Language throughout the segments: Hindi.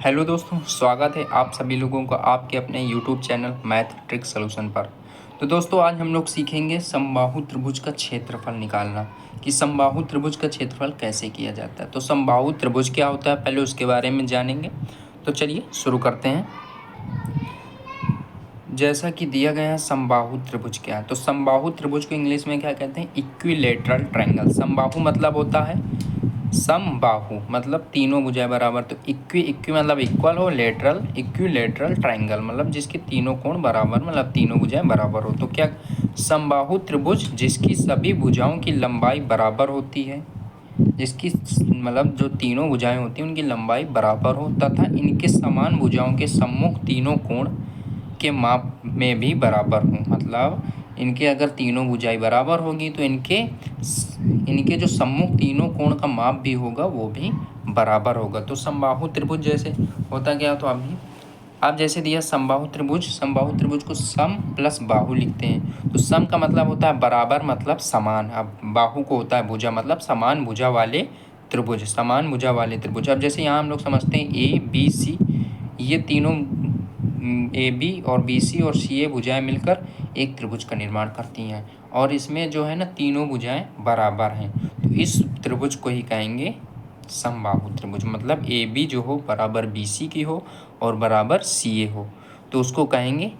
हेलो दोस्तों, स्वागत है आप सभी लोगों का आपके अपने YouTube channel math trick solution पर। तो दोस्तों आज हम लोग सीखेंगे समबाहु त्रिभुज का क्षेत्रफल निकालना कि समबाहु त्रिभुज का क्षेत्रफल कैसे किया जाता है। तो समबाहु त्रिभुज क्या होता है पहले उसके बारे में जानेंगे। तो चलिए शुरू करते हैं। जैसा कि दिया गया है समबाहु त्रिभुज क्या है, तो समबाहु त्रिभुज को इंग्लिश में क्या कहते हैं, इक्विलेटरल ट्रायंगल। समबाहु मतलब होता है समबाहु मतलब तीनों भुजाएं बराबर, तो इक्वी इक्वी मतलब इक्वल हो, लेटरल इक्विलेटरल ट्रायंगल मतलब जिसके तीनों कोण बराबर मतलब तीनों भुजाएं बराबर हो। तो क्या समबाहु त्रिभुज जिसकी सभी भुजाओं की लंबाई बराबर होती है, जिसकी मतलब जो तीनों भुजाएं होती हैं उनकी लंबाई बराबर हो तथा इनके समान भुजाओं के सम्मुख तीनों कोण के माप में भी बराबर हो। मतलब इनके अगर तीनों भुजाएं बराबर होगी तो इनके जो सम्मुख तीनों कोण का माप भी होगा वो भी बराबर होगा। तो समबाहु त्रिभुज जैसे होता क्या, तो आप जैसे दिया समबाहु त्रिभुज को सम प्लस बाहु लिखते हैं। तो सम का मतलब होता है बराबर मतलब समान, अब बाहु को होता है भुजा मतलब समान भुजा वाले त्रिभुज, समान भुजा वाले त्रिभुज। अब जैसे यहाँ हम लोग समझते हैं ए बी सी, ये तीनों ए बी और बी सी और सी ए भुजाएं मिलकर एक त्रिभुज का निर्माण करती हैं और इसमें जो है ना तीनों भुजाएं बराबर हैं। तो इस त्रिभुज को ही कहेंगे समबाहु त्रिभुज। मतलब ए बी जो हो बराबर बी सी की हो और बराबर सी ए हो तो उसको कहेंगे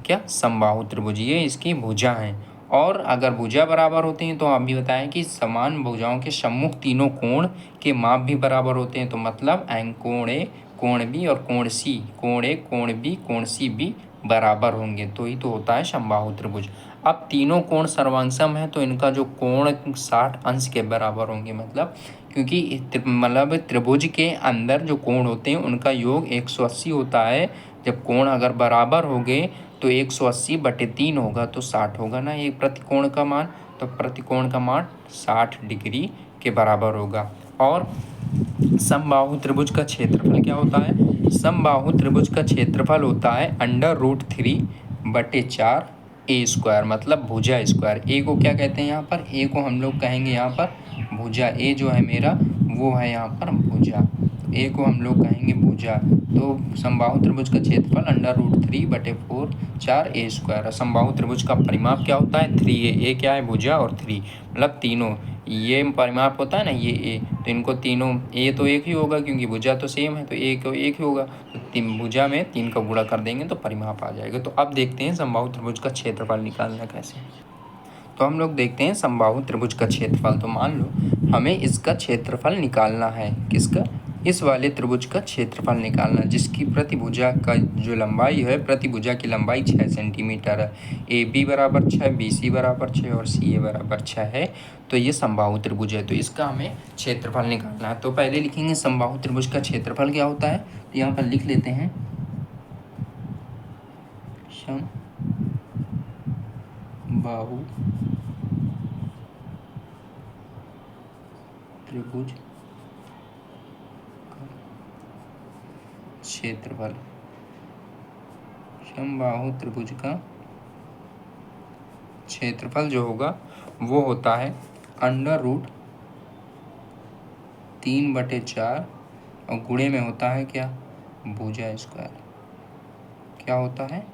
क्या, समबाहु त्रिभुज। ये इसकी भुजा हैं। और अगर भुजा बराबर होती हैं तो आप भी बताएं कि समान भुजाओं के सम्मुख तीनों कोण के माप भी बराबर होते हैं। तो मतलब कोण ए कोण बी और कोण सी, कोण ए कोण बी कोण सी भी बराबर होंगे तो ही तो होता है समबाहु त्रिभुज। अब तीनों कोण सर्वांगसम है तो इनका जो कोण 60 अंश के बराबर होंगे। मतलब क्योंकि मतलब त्रिभुज के अंदर जो कोण होते हैं उनका योग 180 होता है। जब कोण अगर बराबर हो गए तो 180/3 होगा तो 60 होगा ना एक प्रतिकोण का मान, तो प्रतिकोण का मान 60 डिग्री के बराबर होगा। और समबाहु त्रिभुज का क्षेत्रफल क्या होता है, समबाहु त्रिभुज का क्षेत्रफल होता है √3/4 ए स्क्वायर मतलब भुजा स्क्वायर। ए को क्या कहते हैं यहाँ पर, ए को हम लोग कहेंगे यहाँ पर भुजा। ए जो है मेरा वो है यहाँ पर भुजा, तो ए को हम लोग कहेंगे भुजा। तो समबाहु त्रिभुज का क्षेत्रफल √3/4 ए स्क्वायर। समबाहु त्रिभुज का परिमाप क्या होता है 3a। ए क्या है भुजा और 3 मतलब तीनों, ये परिमाप होता है ना ये ए, तो इनको तीनों ए तो एक ही होगा क्योंकि भुजा तो सेम है तो ए को एक ही होगा, तो तीन भुजा में 3 का गुणा कर देंगे तो परिमाप आ जाएगा। तो अब देखते हैं समबाहु त्रिभुज का क्षेत्रफल निकालना कैसे। तो हम लोग देखते हैं समबाहु त्रिभुज का क्षेत्रफल। तो मान लो हमें इसका क्षेत्रफल निकालना है, किसका, इस वाले त्रिभुज का क्षेत्रफल निकालना जिसकी प्रतिभुजा का जो लंबाई है, प्रतिभुजा की लंबाई 6 सेंटीमीटर है। ए बी बराबर 6, बी सी बराबर 6 और सी ए बराबर 6 है। तो ये समबाहु त्रिभुज है तो इसका हमें क्षेत्रफल निकालना है। तो पहले लिखेंगे समबाहु त्रिभुज का क्षेत्रफल क्या होता है, तो यहाँ पर लिख लेते हैं समबाहु त्रिभुज क्षेत्रफल। समबाहु त्रिभुज का क्षेत्रफल जो होगा वो होता है √3/4 और गुणे में होता है क्या, भुजा स्क्वायर। क्या होता है,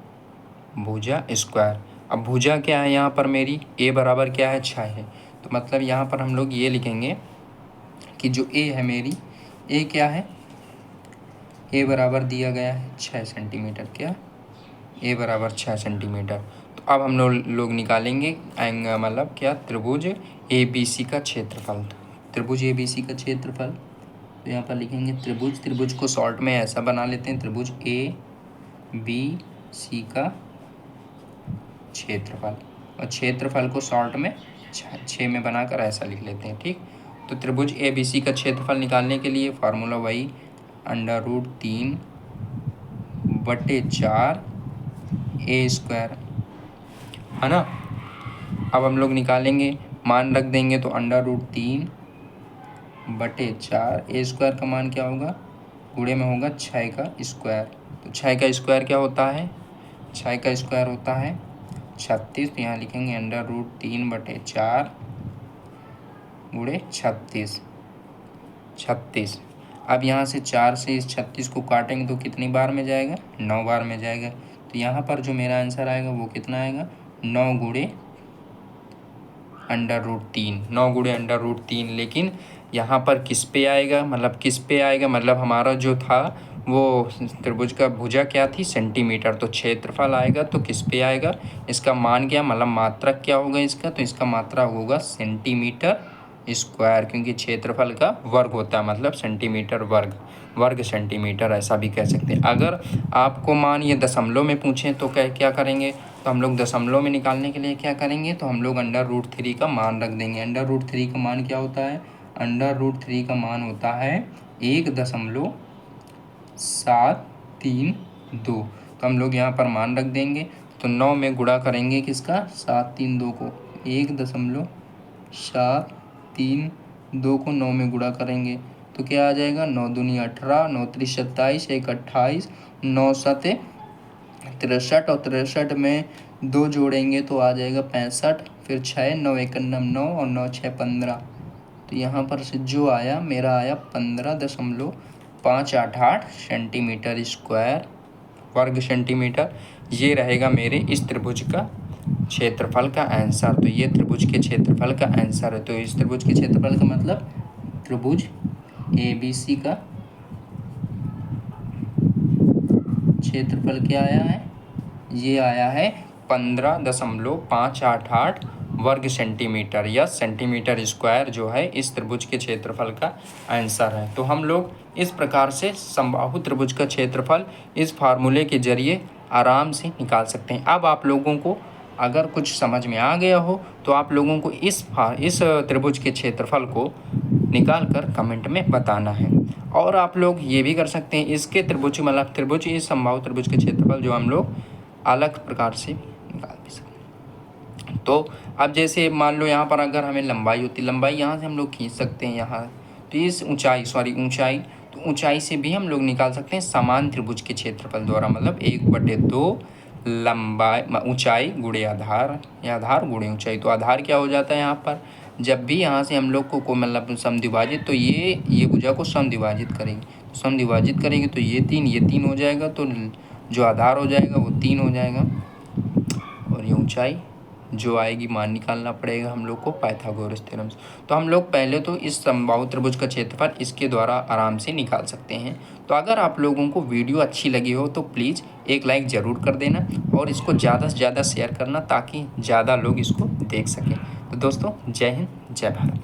भुजा स्क्वायर। अब भुजा क्या है यहाँ पर मेरी, ए बराबर क्या है 6 है, तो मतलब यहाँ पर हम लोग ये लिखेंगे कि जो ए है मेरी, ए क्या है, ए बराबर दिया गया है 6 सेंटीमीटर। क्या, ए बराबर 6 सेंटीमीटर। तो अब हम लोग निकालेंगे मतलब क्या, त्रिभुज ए बी सी का क्षेत्रफल। त्रिभुज ए बी सी का क्षेत्रफल, तो यहाँ पर लिखेंगे त्रिभुज को शॉर्ट में ऐसा बना लेते हैं, त्रिभुज ए बी सी का क्षेत्रफल, और क्षेत्रफल को शॉर्ट में 6 में बनाकर ऐसा लिख लेते हैं। ठीक, तो त्रिभुज ए बी सी का क्षेत्रफल निकालने के लिए फार्मूला वही √3/4 ए स्क्वायर है ना। अब हम लोग निकालेंगे, मान रख देंगे तो √3/4 ए स्क्वायर का मान क्या होगा, गुणे में होगा 6 का स्क्वायर। तो 6 का स्क्वायर क्या होता है, 6 का स्क्वायर होता है 36। तो यहाँ लिखेंगे √3/4 गुणे 36। अब यहाँ से 4 से इस 36 को काटेंगे तो कितनी बार में जाएगा, 9 बार में जाएगा। तो यहाँ पर जो मेरा आंसर आएगा वो कितना आएगा, 9 गुणे √3, 9 गुणे √3। लेकिन यहाँ पर किस पे आएगा, मतलब हमारा जो था वो त्रिभुज का भुजा क्या थी, सेंटीमीटर। तो क्षेत्रफल आएगा तो किस पे आएगा, इसका मान क्या, मतलब मात्रक क्या होगा इसका, तो इसका मात्रा होगा सेंटीमीटर स्क्वायर, क्योंकि क्षेत्रफल का वर्ग होता है, मतलब सेंटीमीटर वर्ग सेंटीमीटर ऐसा भी कह सकते हैं। अगर आपको मान ये दशमलव में पूछें तो क्या करेंगे, तो हम लोग दशमलव में निकालने के लिए क्या करेंगे, तो हम लोग √3 का मान रख देंगे। √3 का मान क्या होता है, √3 का मान होता है 1.732। तो हम लोग यहाँ पर मान रख देंगे। तो 9 में गुणा करेंगे किसका, 732 को, 1.732 को 9 में गुणा करेंगे तो क्या आ जाएगा, 9 दूनी 18, 9 त्रिक 27, 1 28, 9 7 63, और 63 में 2 जोड़ेंगे तो आ जाएगा 65, फिर 6, 9 1 9 और 9 6 15। तो यहाँ पर से जो आया मेरा आया 15.588 सेंटीमीटर स्क्वायर, वर्ग सेंटीमीटर। ये रहेगा मेरे इस त्रिभुज का क्षेत्रफल का आंसर। तो ये त्रिभुज के क्षेत्रफल का आंसर है। तो इस त्रिभुज के क्षेत्रफल का मतलब त्रिभुज ABC का क्षेत्रफल क्या आया है, ये आया है 15.588 वर्ग सेंटीमीटर या सेंटीमीटर स्क्वायर, जो है इस त्रिभुज के क्षेत्रफल का आंसर है। तो हम लोग इस प्रकार से समबाहु त्रिभुज का क्षेत्रफल इस फार्मूले के जरिए आराम से निकाल सकते हैं। अब आप लोगों को अगर कुछ समझ में आ गया हो तो आप लोगों को इस त्रिभुज के क्षेत्रफल को निकाल कर कमेंट में बताना है। और आप लोग ये भी कर सकते हैं, इसके त्रिभुज मतलब त्रिभुज, इस समबाहु त्रिभुज के क्षेत्रफल जो हम लोग अलग प्रकार से निकाल भी सकते हैं। तो अब जैसे मान लो यहाँ पर अगर हमें लंबाई होती, लंबाई यहाँ से हम लोग खींच सकते हैं यहाँ, तो इस ऊंचाई तो ऊंचाई से भी हम लोग निकाल सकते हैं समान त्रिभुज के क्षेत्रफल द्वारा, मतलब 1/2 लंबाई ऊंचाई गुणे आधार या आधार गुणे ऊंचाई। तो आधार क्या हो जाता है यहाँ पर, जब भी यहाँ से हम लोग को मतलब समद्विभाजित, तो ये भुजा को समद्विभाजित करेंगे तो ये 3 हो जाएगा, तो जो आधार हो जाएगा वो 3 हो जाएगा, और ये ऊंचाई जो आएगी मान निकालना पड़ेगा हम लोग को पाइथागोरस थ्योरम से। तो हम लोग पहले तो इस समबाहु त्रिभुज का क्षेत्रफल इसके द्वारा आराम से निकाल सकते हैं। तो अगर आप लोगों को वीडियो अच्छी लगी हो तो प्लीज़ एक लाइक ज़रूर कर देना और इसको ज़्यादा से ज़्यादा शेयर करना ताकि ज़्यादा लोग इसको देख सकें। तो दोस्तों, जय हिंद, जय भारत।